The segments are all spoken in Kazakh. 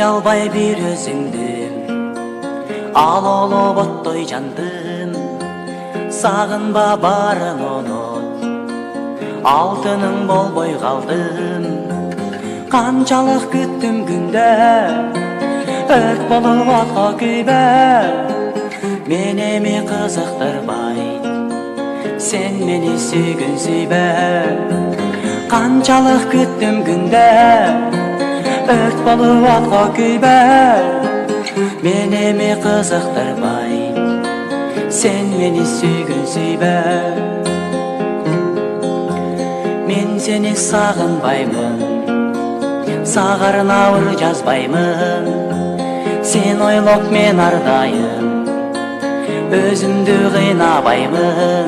Албай бир өзүңдү алолуп оттой жандым, сагынба барың онот, алтының болбой калдым. Канчалык күттүм күндө, өрт болуп атка күйбө, мен эми кызыктырбай, сен мени сүйгүн сүйбө. Канчалык күттүм күндө, өрт болуп атка күйбө, мен эми кызыктырбай, сен мени сүйгүн сүйбө. Мен сени сагынбаймын, сага арнабыр жазбаймын, сен ойлоп мен ардайым, өзүмдү кыйнабаймын.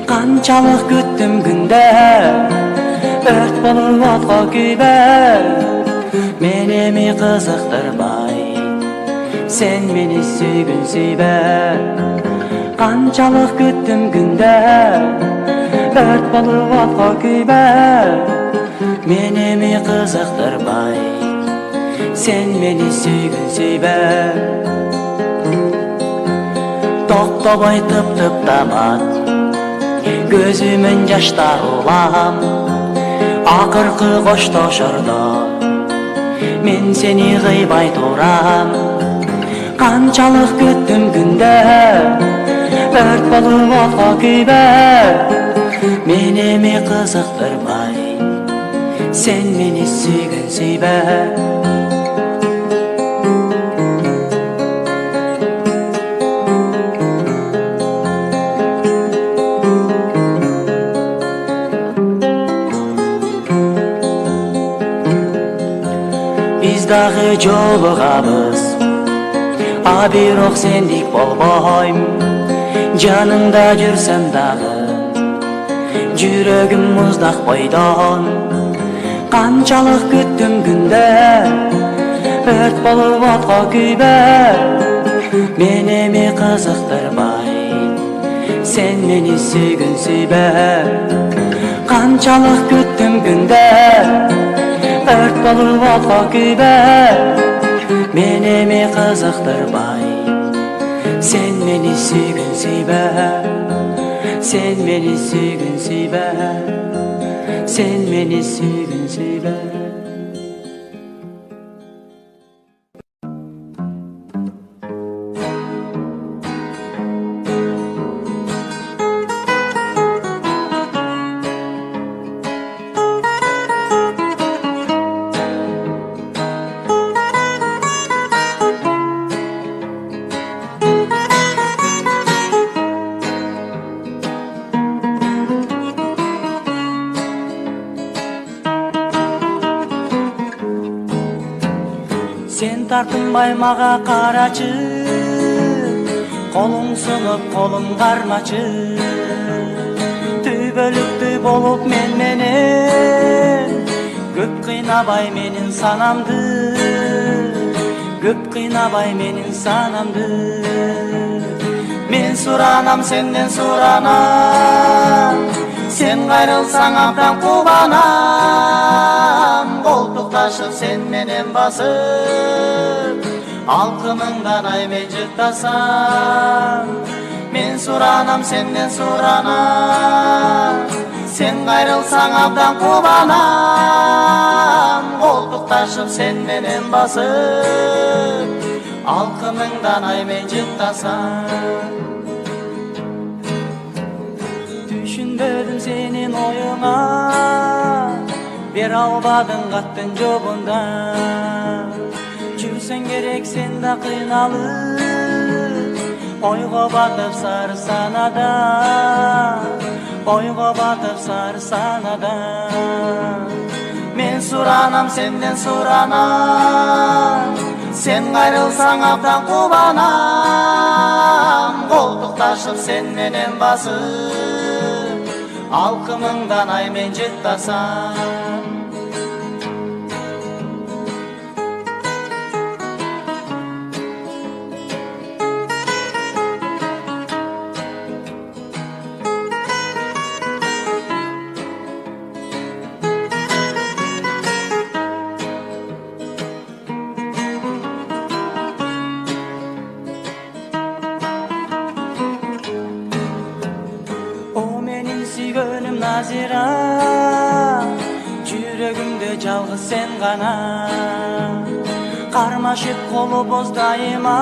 Канчалык күттүм күндө, өрт болуп атка күйбө, мен эми кызыктырбай, сен мени сүйгүн сүйбө. Канчалык күттүм күндө, өрт болуп атка күйбө, мен эми кызыктырбай, сен мени сүйгүн сүйбө. Токтобой тып-тып тамат, көзүмөн жаштар улам, акыркы коштошордо мен сени кыйбай турам. Канчалык күттүм күндө, өрт болуп атка күйбө, мен эми кызыктырбай, сен мени сүйгүн сүйбө. Биз дагы жолугабыз, а бирок сендик болбойм. Жаныңда жүрсөм дагы, жүрөгүм муздак бойдон. Канчалык күттүм күндө, өрт болуп атка күйбө, мен эми кызыктырбай, сен мени сүйгүн сүйбө. Канчалык күттүм күндө, өрт болуп атка күйбө, мен эми кызыктырбай, сен мени сүйгүн сүйбө. Сен мени сүйгүн сүйбө, сен мени сүйгүн сүйбө. Сен тартынбай мага карачы, колуң сынып, колуң кармачы. Түбөлүктүү болуп мен менен, көп кыйнабай менин санамды, көп кыйнабай менин санамды. Мен суранам, сенден суранам, сен кайрылсаң абдан кубанам. Колтукташып сен менен басып, алкымыңдан аймен жыктасам. Мен суранам, сенден суранам, сен кайрылсаң абдан кубанам. Колтукташып сен менен басып, алкымыңдан аймен жыктасам. Түшүнбөдүм сенин оюңа, бер албадың каттын жобунда. Жүрсөң керек сен да кыйналып, ойго батып сары санада, ойго батып сары санада. мен суранам сенден суранам, сен кайрылсаң абдан кубанам. Колтукташып сен менен басып, алкымыңдан ай мен жыттасам. Сүйгөнүм Назира, жүрөгүмдө жалгыз сен гана. Кармашып колубуз дайыма,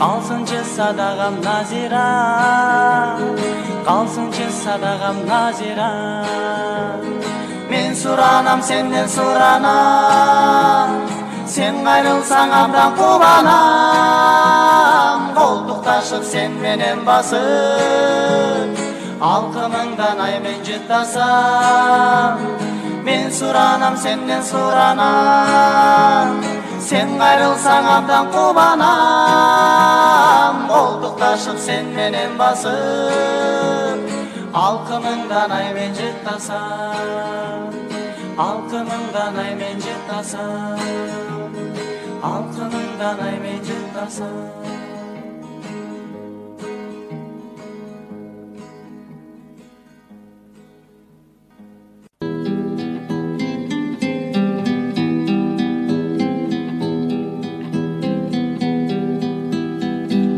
калсынчы садагам Назира, калсынчы садагам Назира. Мен суранам сенден суранам, сен кайрылсаң абдан кубанам. Колтукташып сен менен басып, алкымыңдан ай мен жыттасам. Мен суранам сенден суранам, сен кайрылсаң абдан кубанам. Колтукташып сен менен басып, алкымыңдан ай мен жыттасам. Алкымыңдан ай мен жыттасам, алкымыңдан ай мен жыттасам.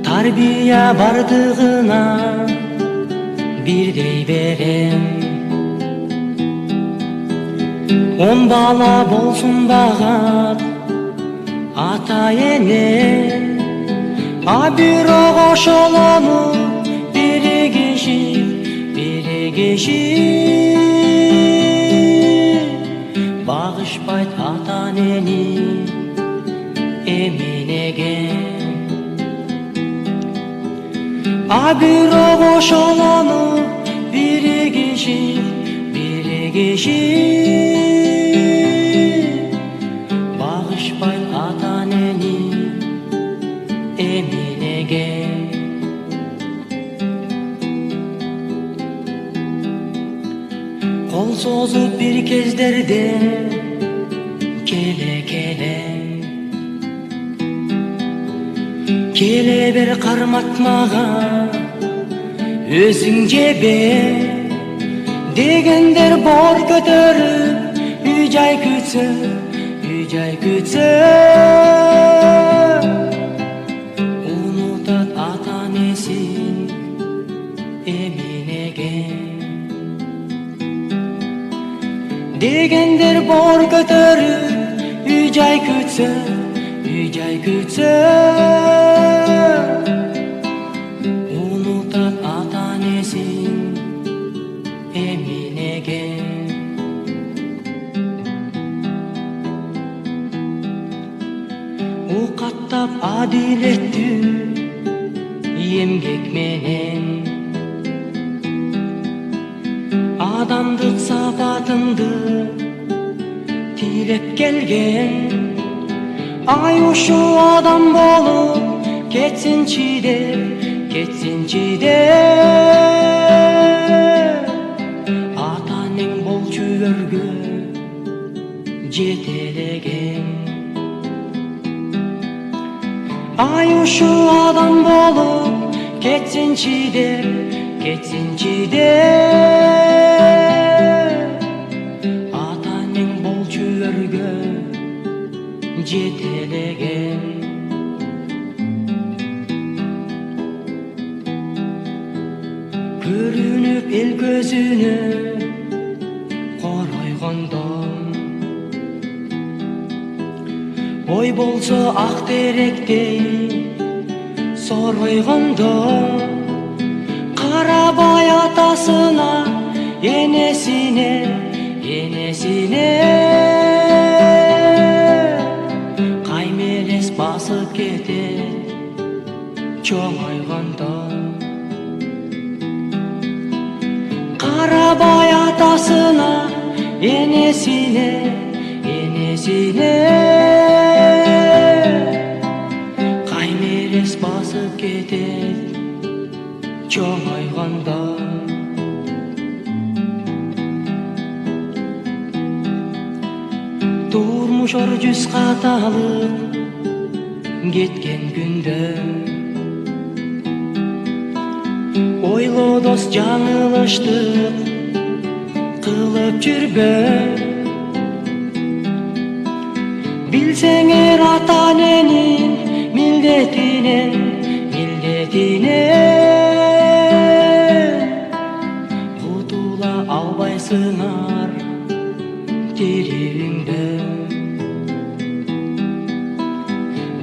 Тарбия бардыгына бирдей берем, 10 бала болсун багат ата эне, а бирок ошолону бири киши багышпайт ата энени эминеген. А бирок ошолону бири киши багышпайт ата энени эминеген. Кол созуп бир кездерде келе бер кармат мага, өзүң жебе дегендер бор көтөрүп, үй жай күтсө унутат ата энесин эминеген. Дегендер бор көтөрүп, үй жай күтсө унутат ата энесин эминеген. Укаттап адилеттүү эмгек менен адамдык сапатыңды тилеп келген. Ай ушул адам болуп кетсинчи деп ата энең болчу өргө жетелеген. Ай ушул адам болуп кетсинчи деп ата энең болчу өргө жетелеген. Көрүнүп эл көзүнө коройгондо, ой болсо ак теректей соройгондо, карабай атасына энесине каймелес басып кетет чоңойгондо. Карабай атасына Enesine Kaymeres basıp ketet çoğayğanda Durmuş orjus katalıp ketken günde Oylo dost жаңылыштык kılıp жүрбө Bilseňer ata-enenин mildetine Kutula albaysыңар тиригиңде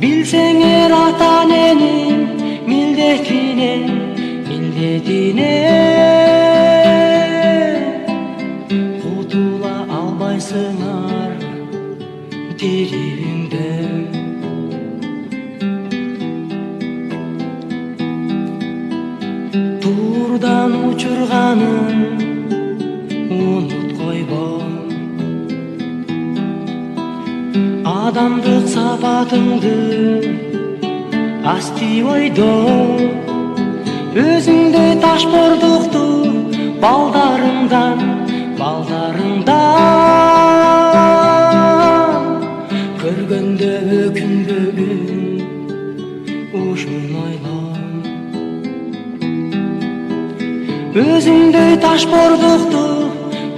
Bilseňer ata-enenин mildetine Kutula albaysыңар тиригиңде Турдан учурганын унут койбо Адамдык сапатыңды асти ойдо Өзүңдөй ташбордукту балдарыңдан Көргөндө өкүнбөгүн ушун ойла Өзүңдөй ташбордукту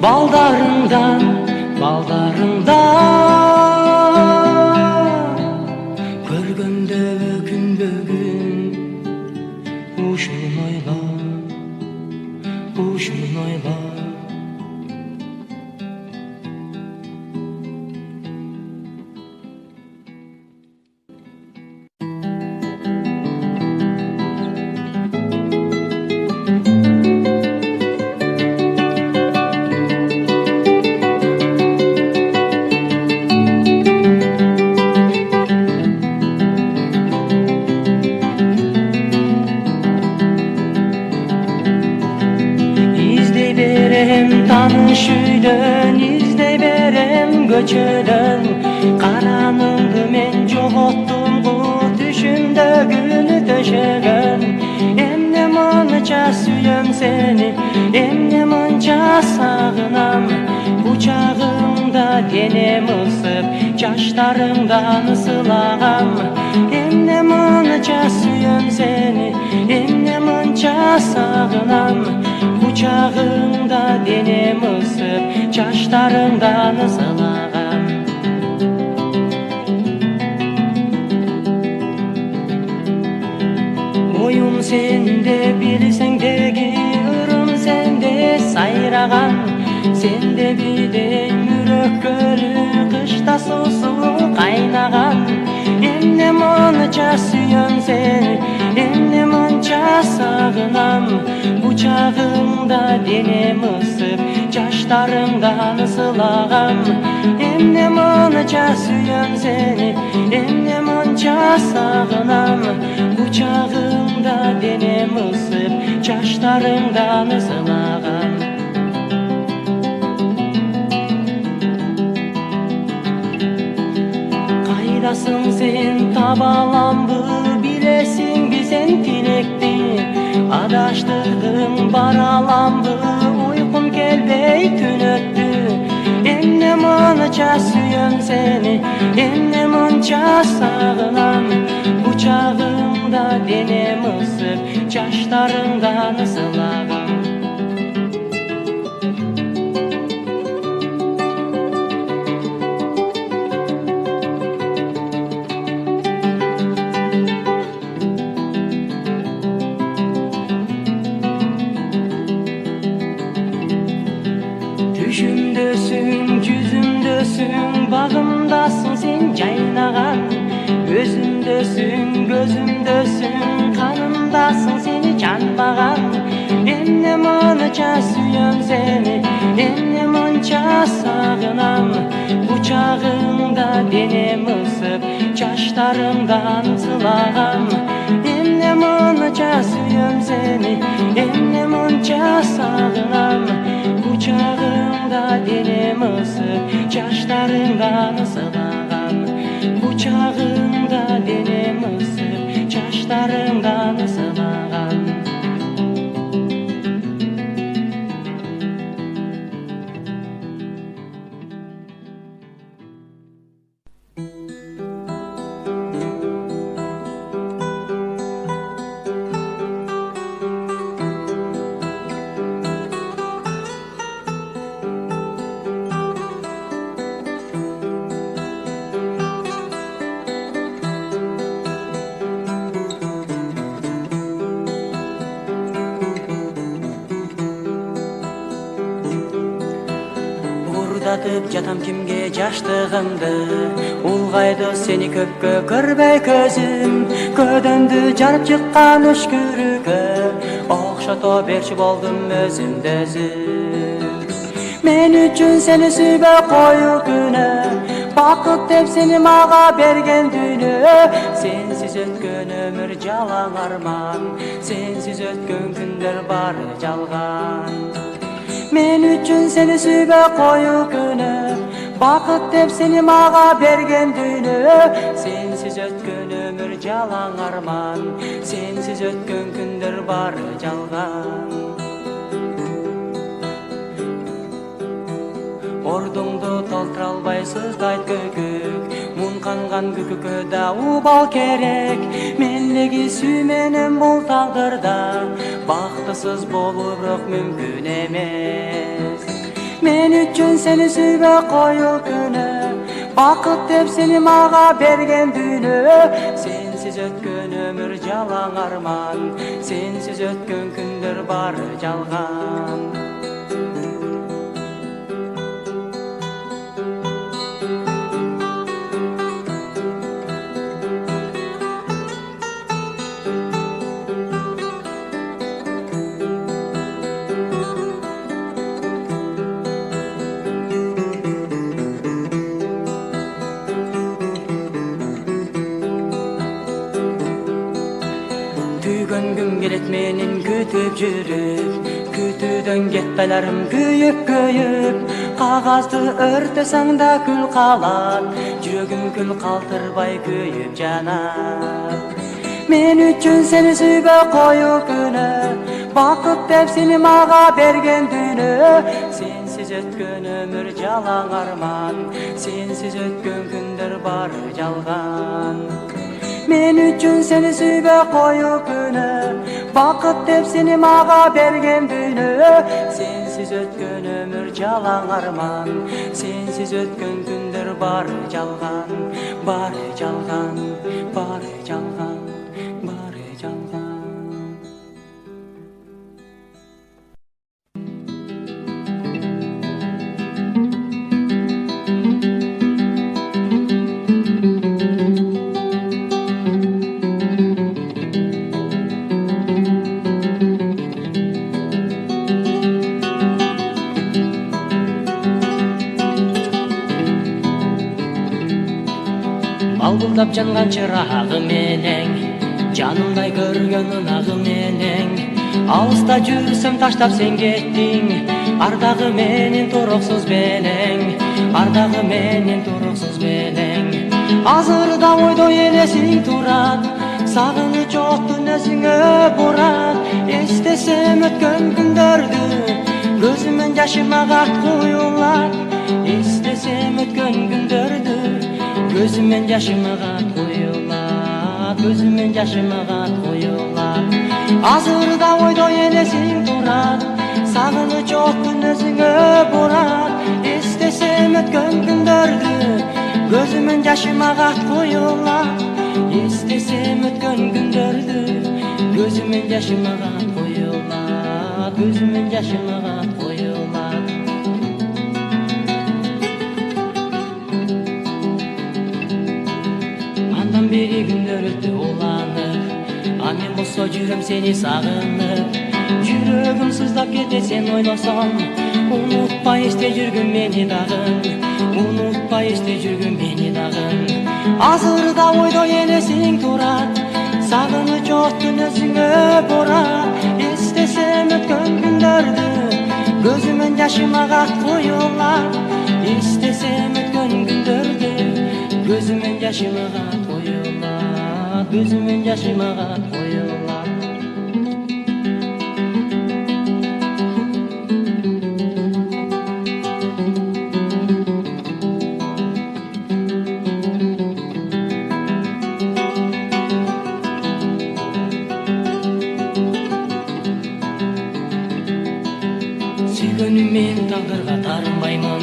балдарыңдан Көргөндө өкүнбөгүн ушун ойла Tanış üydön, izley berem göçödön Karanımdı men jogottum bu düşümdö günü töşөгөн Emne mınça süyöm seni, emne mınça sağınam Kucağımda denem ısıp, çaşlarımdan ısılağam Emne mınça süyöm seni, emne mınça sağınam Kucağımda denem ısıp, çaşlarımdan ısılağam Oyum sende, bilseňdegi ırım sende sayrağan Sende bidey mürök gölü, kışta sosu kaynagan Emne mınça süyöm seni, emne mınça sağınam Kucağımda denem ısıp, çaşlarımdan ısılağam Emne mınça süyöm seni, emne mınça sağınam Kucağımda denem ısıp, çaşlarımdan ısılağam Kaydasın sen tabalandı, bilesingi sen tilekti Adaştırdım baralandı, uykum gelbey tünöttü Emne mınça süyöm seni, emne mınça sağınam Kucağımda denem ısıp, çaşlarımdan ısılağam Düşümdösün, yüzümdösün, bağımdasın sen caynagan Özümdösün, gözümdösün, kanımdasın seni canmagan Emne mınça süyöm seni, emne mınça sağınam Kucağımda denem ısıp, çaşlarımdan ısılağam Emne mınça süyöm seni, emne mınça sağınam Kucağımda Kucağında denem ısıp Çaşlarından ısılagan Kucağında denem ısıp Çaşlarından ısılagan Urdatıp jatam kimge jaştığımdı Ulgaydı seni köpkö körбей көзüm Ködöndü jarıp çıkkan öşkürükö Okşato berçi boldum özümdü özüm Men üçün seni sübe koyu güne Bakıp dep seni mağa bergen dünü Sensiz ötkön ömür jalan arman Sensiz ötkön gündür bari jalgan Men üçün seni sübe koyu güne Bakıp dep seni mağa bergen dünü Sensiz ötkön ömür jalan arman Sensiz ötkön gündür bari jalgan Ordungdu толтыра албайсыз дайт көкөк Мун канган көкөкөдө убал керек Мендеги сүй менен бул тагдырда Бактысыз болуу бирок мүмкүн эмес Мен үчүн сени сүйбөй коюлкүнө Бакыт деп сени мага берген дүйнө Сенсиз өткөн өмүр жалаң арман Сенсиз өткөн күндөр бары жалган Tügöngüm gelet menin kütüp жүрүp Kütүүдөн кетпелерим күйүп Кагазды өртөсөң да күл калат Жүрөгүм күл калтырбай күйүп жанат Мен үчүн сени сүйбөй коюлкүнө Бакыт деп сени мага берген дүйнө Сенсиз өткөн өмүр жалаң арман Сенсиз өткөн күндөр бары жалган Men üçün seni sүйбөй коюлкүнө Бакыт деп сени мага берген дүйнө Сенсиз өткөн өмүр жалаң арман Сенсиз өткөн күндөр бары жалган Бары жалган, бары жалган, бары жалган Балбылдап жанган чырагы менен Жанымдай көргөн ынагы менен Алыста жүрсөм таштап сен кеттиң Ардагы менен туруксуз белең Ардагы менен туруксуз белең Азырда ойдо элесиң турат Сагыныч оттун өзүңө бурат Эстесем өткөн күндөрдү Көзүмөн жашым агат куюлат Эстесем өткөн күндөрдү Gözümün yaşımağa koyular Gözümün yaşımağa koyular Azırda oydo elesin durar Sağını çok gün özüngö burar İstesem ötkön gündördü Gözümün yaşımağa koyular İstesem ötkön gündördü Gözümün yaşımağa koyular Gözümün yaşımağa koyular Beri günler öttü ulanıp Amen bolso жүрөм seni sağınıp Жүрөгүм сыздап кете sen ойлосом Унутпай эсте жүргүн мени дагы Унутпай эсте жүргүн мени дагы Азырда ойдо элесиң турат Сагыныч оттун өзүңө бурат Эстесем өткөн күндөрдү Gözümün yaşıma kat koyular İstesem ötken gündörde Gözümün yaşıma kat koyular Gözümün yaşıma kat koyular Sүйгөнүм мен тагдырга тарынбаймын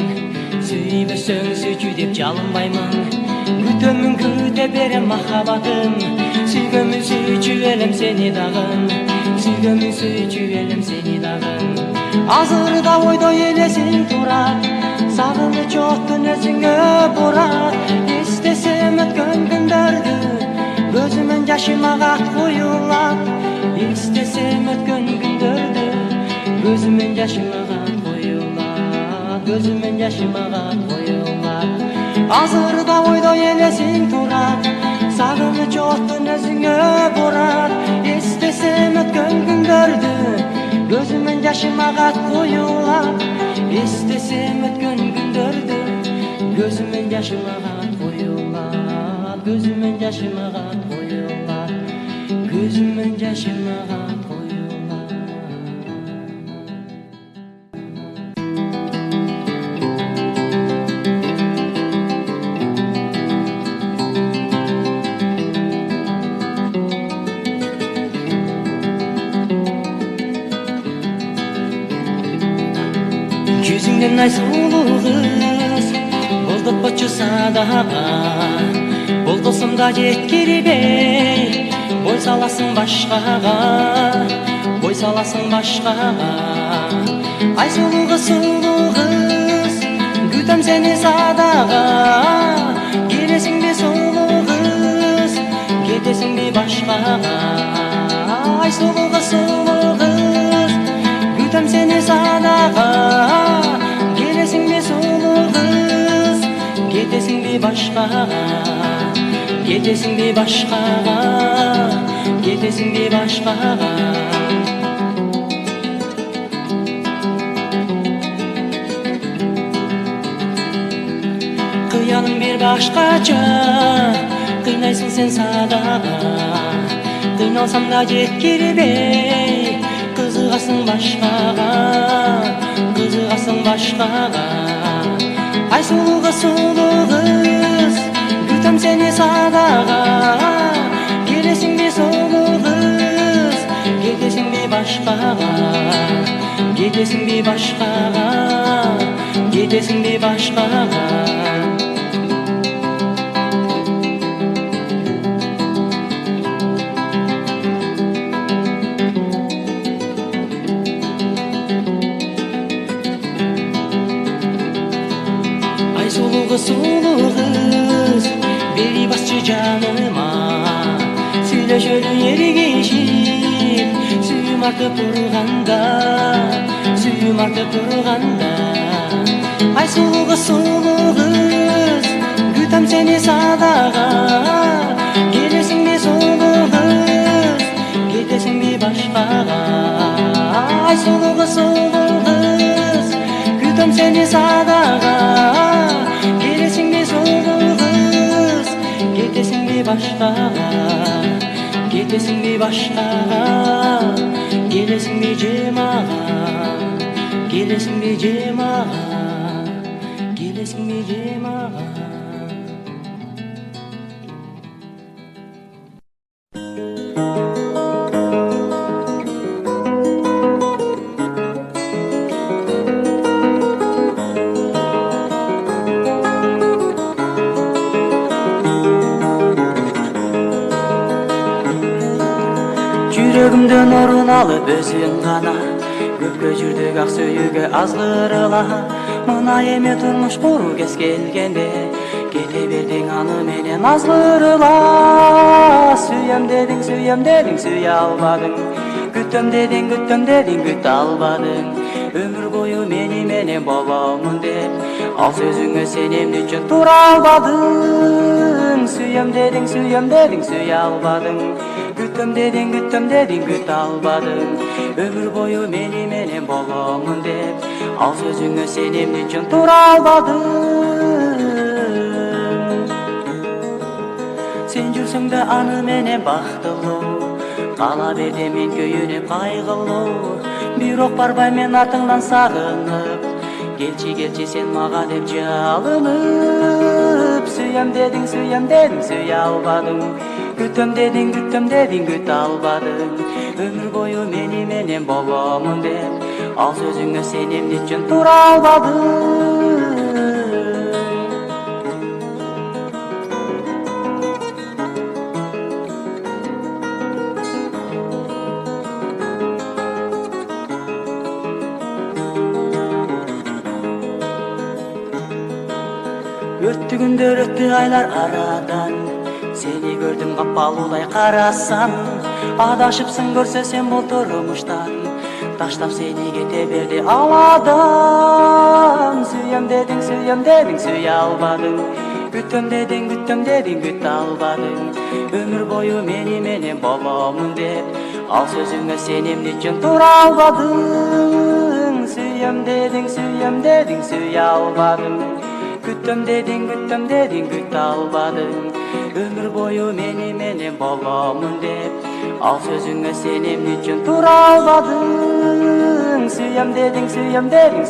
Сүйбөсөң сүйчү деп жалынбаймын Күтөмүн күтө берем махабатым Сүйгөмүн сүйчү элем сени дагын Сүйгөмүн сүйчү элем сени дагын Азырда ойдой элесиң турат Сагыныч оттун өзүңө бурат Истесем өткөн күндөрдү Көзүмөн жашым ага коюлат Истесем өткөн күндөрдү Gözümün yaşımağa koyular Gözümün yaşımağa koyular Azırda oyda elesin turar Sağını çoğuttun özüngö burar İstesem ötkön gündördü Gözümün yaşımağa koyular İstesem ötkön gündördü Gözümün yaşımağa koyular Gözümün yaşımağa koyular Gözümün yaşımağa Yüzünden ay sulu kız Bozdotpoçu sadağa Bozdosum da yetkiribey Boy salasın başkağa Boy salasın başkağa Ay sulu kız Gütem seni sadağa Giresin bir sulu kız Gidesin bir başkağa Ay sulu kız Gütem seni sadağa Giresin bir sulu kız Gidesin bir başkağa Gidesin bir başkağa Gidesin bir başkağa Kıyanım bir başkaça Kıynaysın sen sadağa Kıynalsam da yetkiribey Kızıgasın başkağa Kızıgasın başkağa Ay sulu kız Gütem seni sadağa Giresin bir sulu kız Gidesin bir başkağa Gidesin bir başkağa Gidesin bir başkağa Sulu kız Beri basçı canıma Söyle şöyle yeri geçip Suyum artıp durganda Suyum artıp durganda Ay sulu kız Gütem seni sadağa Giresin bir sulu kız Gidesin bir başkağa Ay sulu kız Gütem seni sadağa Giresin bir sulu kız Gidesin bir başkağa Gidesin bir başkağa Giresin bir cemağa Giresin bir cemağa Giresin bir cemağa Жүрөгүмдөн орун алып өзүң гана Көпкө жүрдүк ак сүйүүгө азгырыла Мына эме турмуш куруу кез келгенде Кете бердиң аны менен азгырыла Сүйөм дедиң, сүйө албадың Күтөм дедиң, күтө албадың Өмүр бою мени менен боломун деп Ал сөзүңө сен эмне үчүн тура албадың Сүйөм дедиң, сүйө албадың Күтөм дедиң, күтө албадың Өмүр бою мени менен боломун деп ал сөзүңө сен эмне үчүн тура албадың? Сен жүрсөң да аны менен бактылуу, кала берди мен көйүнүп кайгылуу. Бирок барбайм артыңдан сагынып, келчи келчи сен мага деп жалынып. Сүйөм дедің, сүйө албадың. Күтөм дедің, күтө албадың. Өмүр бою мени менен боломун деп, ал сөзүңө сен эмне үчүн тура албадың? Өттү күндөр, өттү айлар арадан, сени көрдүм капалуудай карасам. Адашыпсың көрсө сен бул турмуштан, таштап сени кете берди ал адам. Сүйөм дедің, сүйө албадың. Күтөм дедің, күтө албадың. Өмүр бою мени менен боломун деп, ал сөзүңө сен эмне үчүн тура албадың? Сүйөм дедің, сүйө албадың. Күтөм дедің, күтө албадың. Өмүр бою мени менен боломун деп, ал сөзүңө сен эмне үчүн тура албадың? Сүйөм дедің,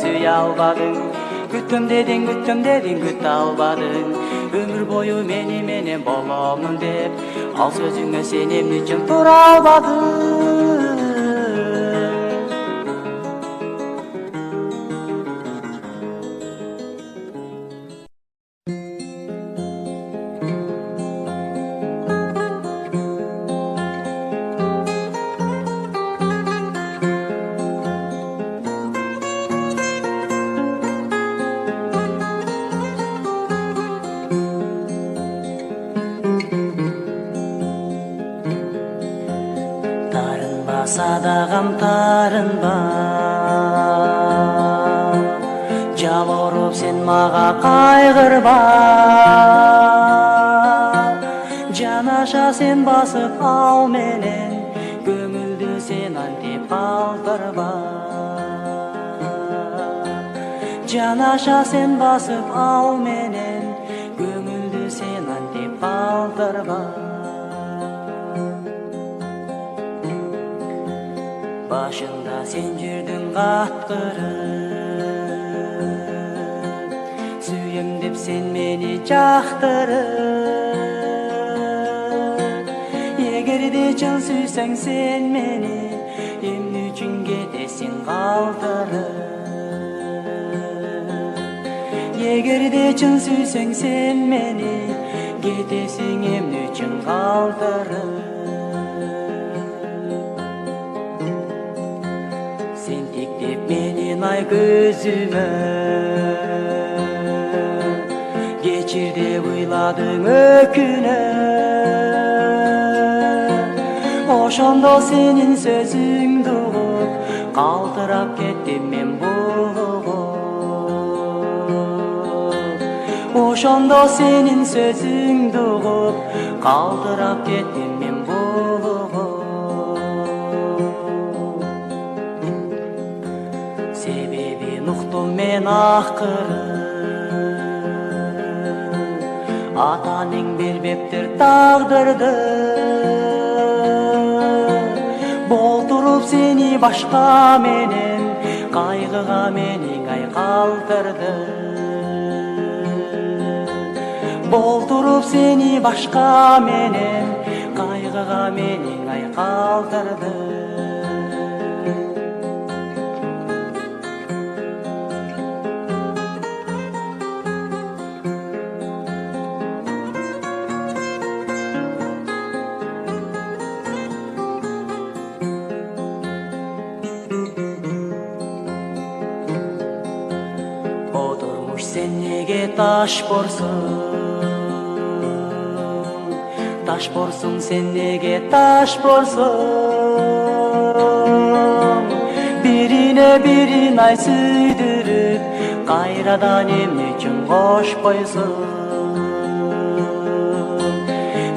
сүйө албадың. Күтөм дедің, күтө албадың. Өмүр бою мени менен боломун деп, ал сөзүңө сен эмне үчүн тура албадың? Садагам тарынба, жалоруп сен мага кайгырба. Жанаша сен басып ал менен, көңүлдү сен антип калтырба. Жанаша сен басып ал менен, көңүлдү сен антип калтырба. Башында сен жүрдің каткырып, сүйем деп сен мени жактырып. Эгерде чын сүйсөң сен мени, эмне үчүн кетесиң калтырып? Эгерде чын сүйсөң сен мени, кетесиң эмне үчүн калтырып? Менин ай көзүмө кечир деп ыйладың өкүнөп. Ошондо сенин сөзүңдү угуп, калтырап кеттим мен булугуп. Ошондо сенин сөзүңдү угуп, калтырап кеттим мен булугуп. Мен акыры атаның бербептир тагдырды. Болтуруп сени башка менен, кайгыга менин ай калтырды. Болтуруп сени башка менен, кайгыга менин ай калтырды. Sen nege taş borsun sen nege taş borsun. Birine birin ay süydürüp, kayradan emne üçün koşpoysun.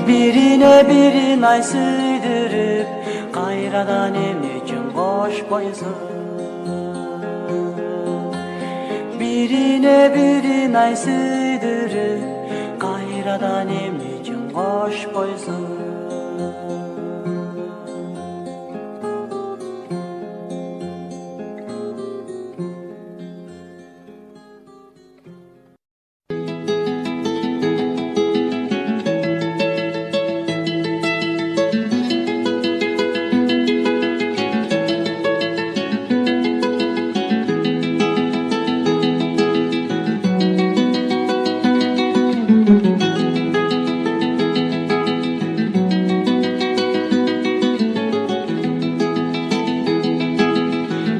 Birine birin ay süydürüp, kayradan emne üçün koşpoysun. Birine birin ay süydürüp Kayradan emni üçün qoş qoysun.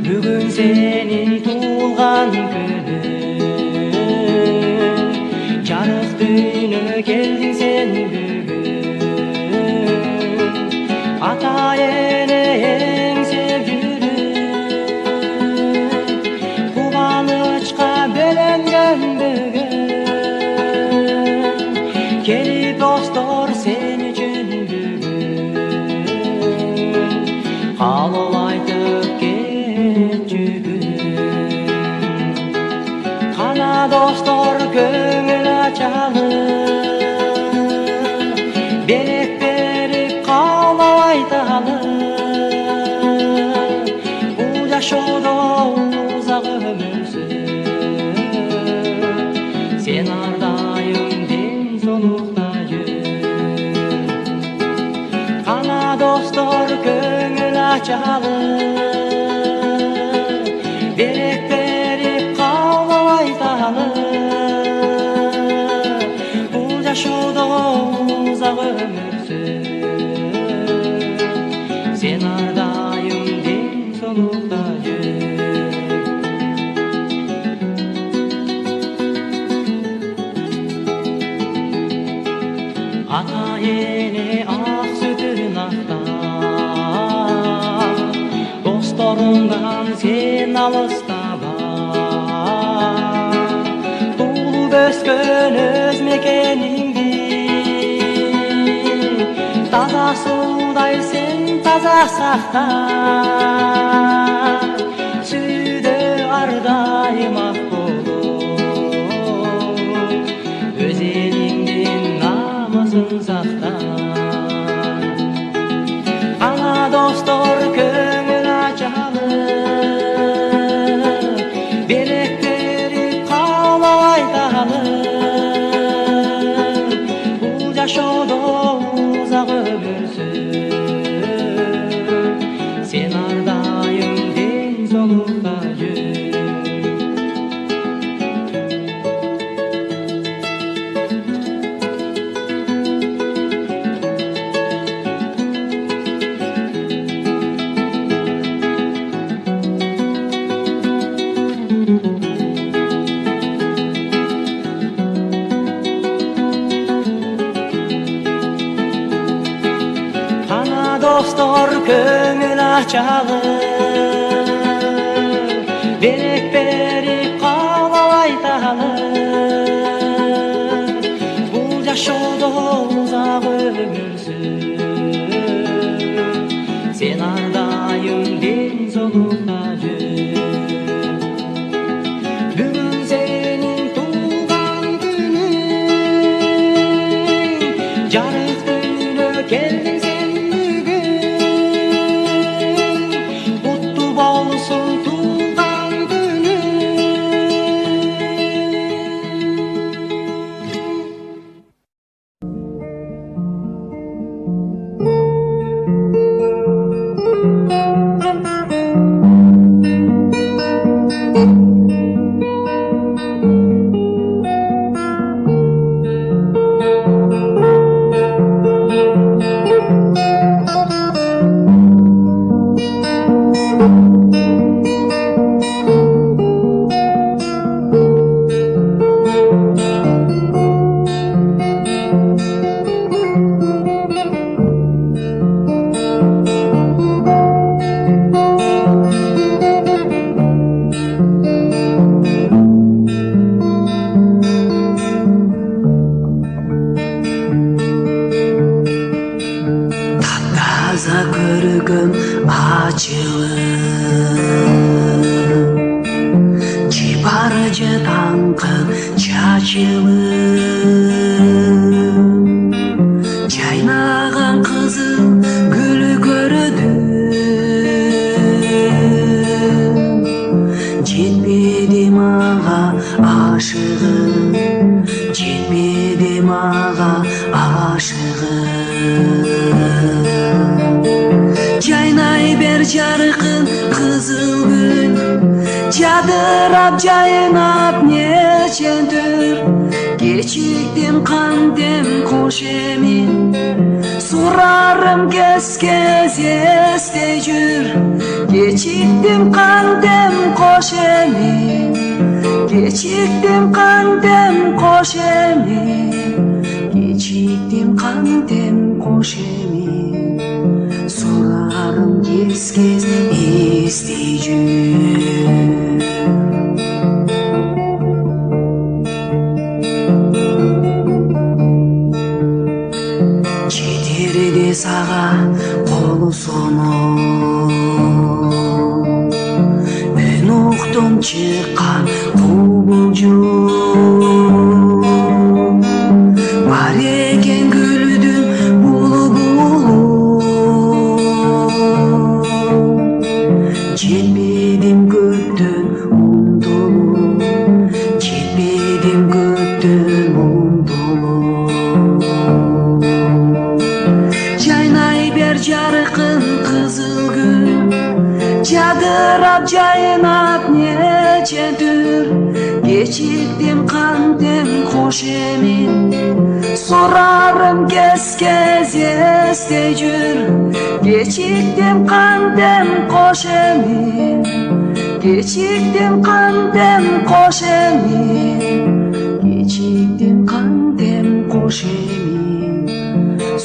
Bugün senin tuğulgan günün, Jarık düýnüne geldin sen bugün. Ata ene eň sevgilin, Kubanıçka bölengen bugün. Kelip dostlar sen üçün bugün, halal aytıp Kana dostlar köngül açalı, Berek berip kalma aytalı. Bu yaşoda uzak ömürsün, Sen ardayım den solukta jür. Kana dostlar köngül açalı, Berek berip kalma aytalı. Bu yaşoda uzak ömürsün, Sen ardayım den solukta jür. Ata ene ak sütün akta, Dostlarından sen alısta bar. Tuğulup öskön öz mekeningdi, Taza suday sen taza sakta. Süýde ardayım ak bolup, Öz elingden namazın sakta. Ana dostlar köngül açalı, Berek berip kalma aytalı. Bu yaşoda uzak ömürsün, Sen ardayım den solukta jür. Kana dostlar köngül açalı, Berek berip kalma aytalı. Bu yaşoda uzak ömürsün, Sen ardayım den solukta jür. Bugün senin tuğulgan günün, Jarık düýnüne geldin sen bugün. açılır Çaynagan kızıl gülü gördüm Жетпедім аға ашығым Жетпедім аға ашығым Жайнай бер жарқын қызыл гүл Жадырап жайнап нечен түр Кечіктім қандем қош емин Сурарым кез-кез есте жүр Кечіктім қандем қош емин Кечіктім қандем қош емин Кечіктім қандем қош емин Сурарым кез-кез есте жүр Жетерде саған қолу сону Мен ұқтым шыққан құбылжу Бар екен гүлдің бұлы-бұлы Жетпедім көптен ұмтылу Жетпедім көптен ұмтылу Жайнай бер жарқын қызыл гүл Жадырап жайнап нечен түр Кечіктім қандем қош емин Сурарым кез-кез есте жүр Кечіктім қандем қош емин Кечіктім қандем қош емин Кечіктім қандем қош емин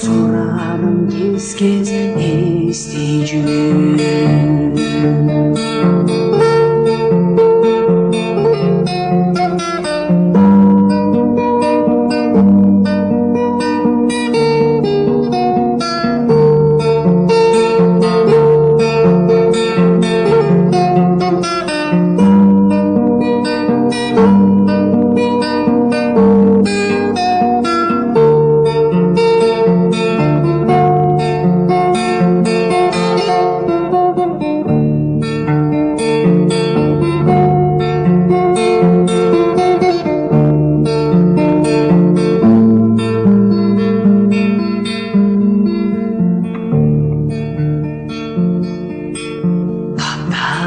Сурарым кез-кез есте жүр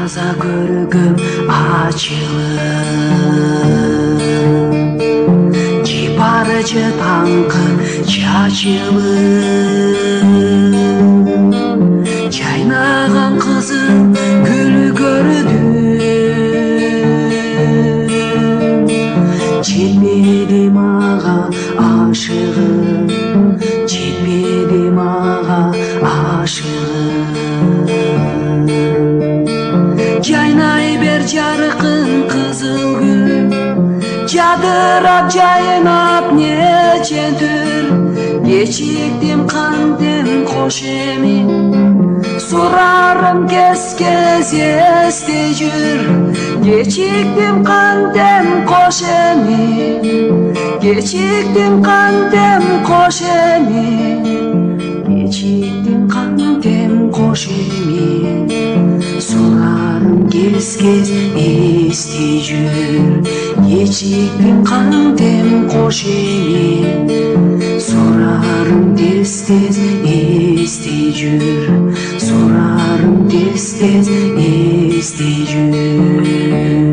Таза көргім açılır Ciparıcı tankın çaçılır Çaynagan kızıl gülü gördüm Жетпедім аға ашығым Жетпедім аға ашығым Жайнай бер жарқын қызыл гүл Жадырап жайнап нечен түр Кечіктім қандем қош емин Сурарым кез-кез есте жүр Кечіктім қандем қош емин Кечіктім қандем қош емин Кечіктім қандем қош емин Сурарым кез-кез есте жүр Кечіктім қандем қош емин Сурарым тез-тез есте жүр Сурарым тез-тез есте жүр